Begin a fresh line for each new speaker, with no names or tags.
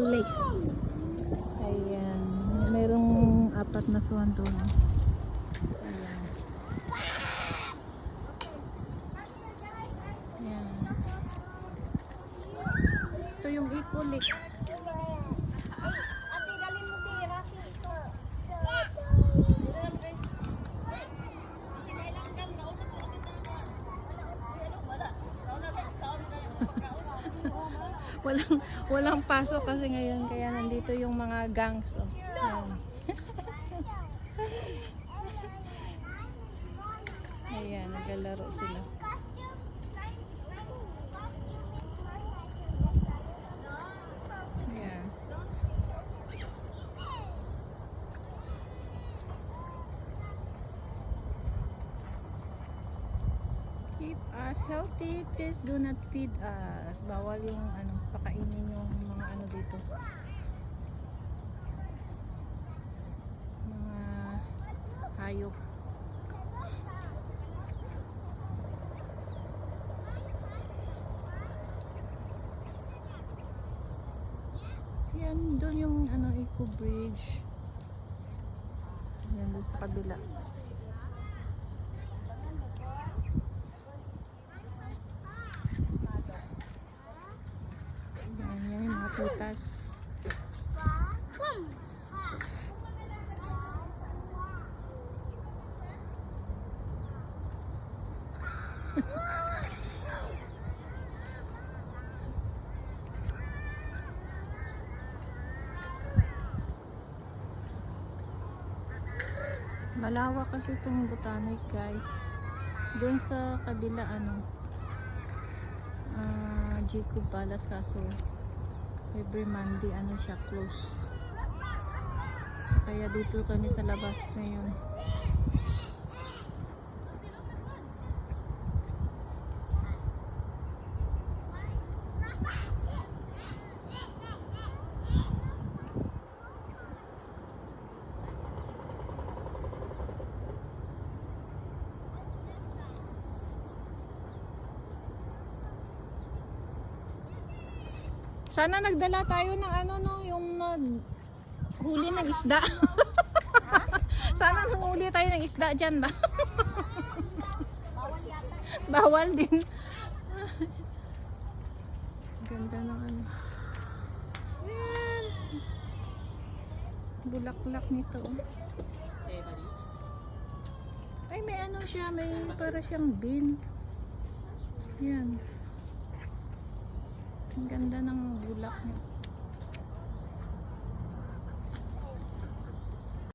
Lake. Ayan. Merong 4 na swan doon. Ayan. Ayan. Ito yung Eco Lake.
Ate, dalhin mo si Rafi ito.
Walang pasok kasi ngayon, kaya nandito yung mga gangs. Oh. Ayan. Ayan, naglalaro sila. Ayan. Keep us healthy, please do not feed us. Bawal yung pakainin yung mga dito. Mga hayop. Yan, doon yung Eco Bridge. Yan doon sa kabila. Yan yung mga putas. Malawak kasi itong botanic, guys. Doon sa kabila Jacob Palace, kaso every Monday siya close. Kaya dito kami sa labas ngayon. Sana nagdala tayo ng yung huli ng isda. Sana manghuli tayo ng isda dyan ba?
Bawal yata.
Bawal din. Ganda ng Ayan. Bulaklak nito. Ay, may siya, may para siyang bin. Yan. Ang ganda ng bulak niya.